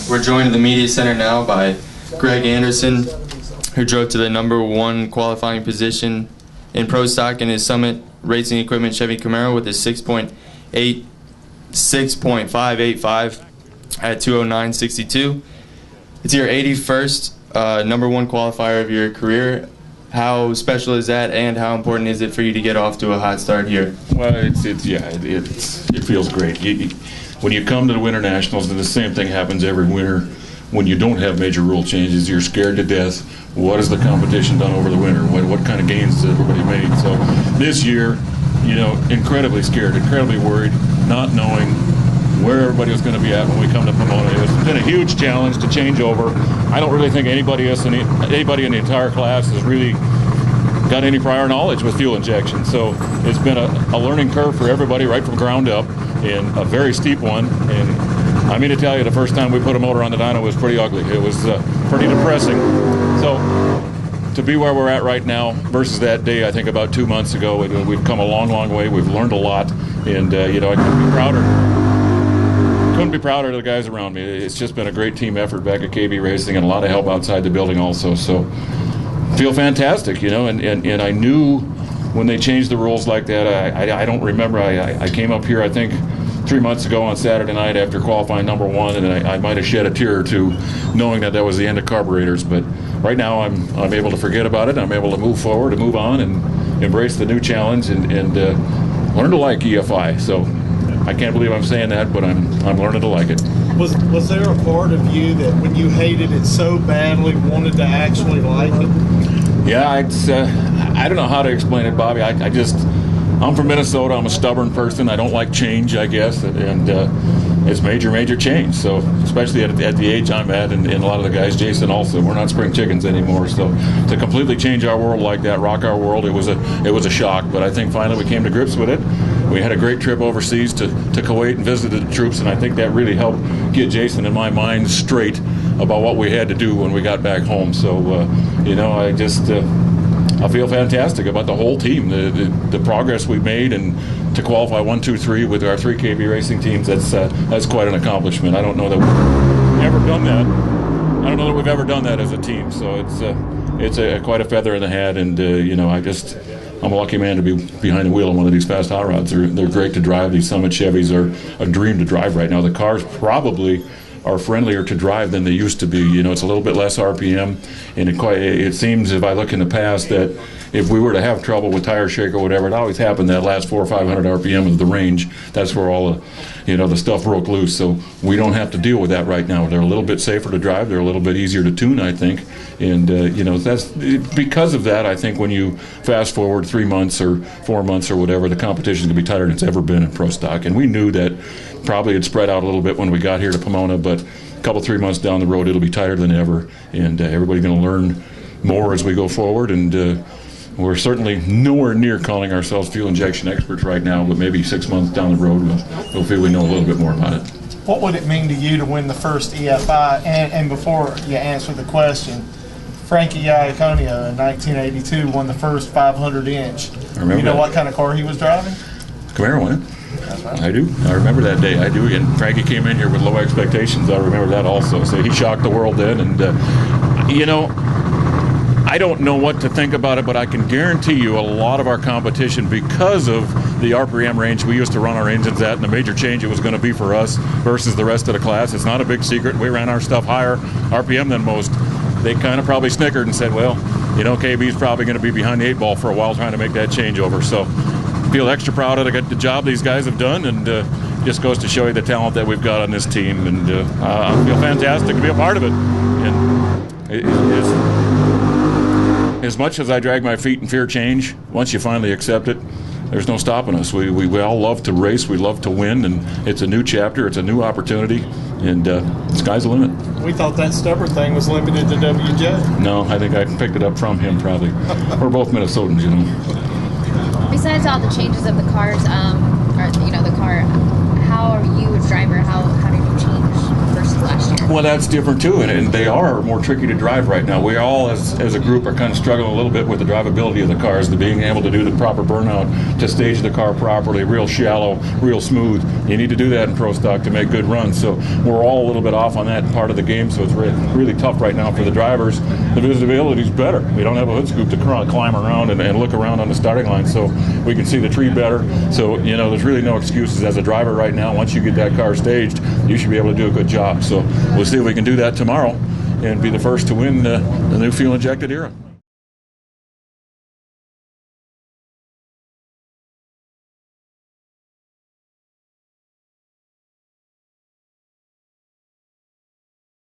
We're joined in the media center now by Greg Anderson, who drove to the #1 qualifying position in Pro Stock in his Summit Racing Equipment Chevy Camaro with his 6.585 at 209.62. It's your 81st #1 qualifier of your career. How special is that, and how important is it for you to get off to a hot start here? Well, it feels great. When you come to the Winternationals, and the same thing happens every winter. When you don't have major rule changes, you're scared to death. What has the competition done over the winter? What kind of gains has everybody made? So this year, incredibly scared, incredibly worried, not knowing where everybody was going to be at when we come to Pomona. It's been a huge challenge to change over. I don't really think anybody in the entire class has really got any prior knowledge with fuel injection. So it's been a learning curve for everybody right from ground up, and a very steep one. And I mean to tell you, the first time we put a motor on the dyno was pretty ugly. It was pretty depressing. So to be where we're at right now versus that day, I think about 2 months ago, we've come a long, long way. We've learned a lot, and I couldn't be prouder. Couldn't be prouder of the guys around me. It's just been a great team effort back at KB Racing, and a lot of help outside the building also. So feel fantastic, and I knew when they changed the rules like that. I don't remember. I came up here, I think, 3 months ago on Saturday night after qualifying #1, and I might have shed a tear or two knowing that was the end of carburetors. But right now I'm able to forget about it. I'm able to move forward and move on and embrace the new challenge and learn to like EFI. So I can't believe I'm saying that, but I'm learning to like it. Was there a part of you that when you hated it so badly wanted to actually like it? Yeah, I don't know how to explain it, Bobby. I'm from Minnesota. I'm a stubborn person. I don't like change, I guess, and it's major change. So especially at the age I'm at, and a lot of the guys, Jason also, we're not spring chickens anymore. So to completely change our world like that, rock our world, it was a shock. But I think finally we came to grips with it. We had a great trip overseas to Kuwait and visited the troops, and I think that really helped get Jason and my mind straight about what we had to do when we got back home. So I feel fantastic about the whole team, the progress we've made, and to qualify 1, 2, 3 with our 3 KB Racing teams. That's quite an accomplishment. I don't know that we've ever done that. I don't know that we've ever done that as a team. So it's quite a feather in the hat, and I'm a lucky man to be behind the wheel on one of these fast hot rods. They're great to drive. These Summit Chevys are a dream to drive right now. The cars probably are friendlier to drive than they used to be. It's a little bit less RPM, and it seems, if I look in the past, that if we were to have trouble with tire shake or whatever, it always happened that last 400 or 500 RPM of the range. That's where all the stuff broke loose. So we don't have to deal with that right now. They're a little bit safer to drive. They're a little bit easier to tune, I think. And that's because of that. I think when you fast forward 3 months or 4 months or whatever, the competition is going to be tighter than it's ever been in Pro Stock. And we knew that probably it spread out a little bit when we got here to Pomona, but a couple, 3 months down the road, it'll be tighter than ever. And everybody's going to learn more as we go forward. And we're certainly nowhere near calling ourselves fuel injection experts right now, but maybe 6 months down the road, we'll feel we know a little bit more about it. What would it mean to you to win the first EFI? And before you answer the question, Frankie Iaconia in 1982 won the first 500-inch. I remember. You know what kind of car he was driving? Camaro, wasn't it? That's right. I do. I remember that day. I do. And Frankie came in here with low expectations. I remember that also. So he shocked the world then. And, I don't know what to think about it, but I can guarantee you a lot of our competition, because of the RPM range we used to run our engines at and the major change it was going to be for us versus the rest of the class. It's not a big secret. We ran our stuff higher RPM than most. They kind of probably snickered and said, well, KB's probably going to be behind the 8 ball for a while trying to make that changeover. So feel extra proud of the job these guys have done, and just goes to show you the talent that we've got on this team. And I feel fantastic to be a part of it. And as much as I drag my feet and fear change, once you finally accept it, there's no stopping us. We all love to race. We love to win, and it's a new chapter. It's a new opportunity, and the sky's the limit. We thought that stubborn thing was limited to WJ. No, I think I picked it up from him, probably. We're both Minnesotans, Besides all the changes of the cars, the car, how are you a driver? How did you change versus last year. Well, that's different too, and they are more tricky to drive right now. We all, as a group, are kind of struggling a little bit with the drivability of the cars, the being able to do the proper burnout, to stage the car properly, real shallow, real smooth. You need to do that in Pro Stock to make good runs. So we're all a little bit off on that part of the game, so it's really tough right now for the drivers. The visibility is better. We don't have a hood scoop to climb around and look around on the starting line, so we can see the tree better. So, there's really no excuses as a driver right now. Once you get that car staged, you should be able to do a good job. So we'll see if we can do that tomorrow and be the first to win the new fuel-injected Nhra.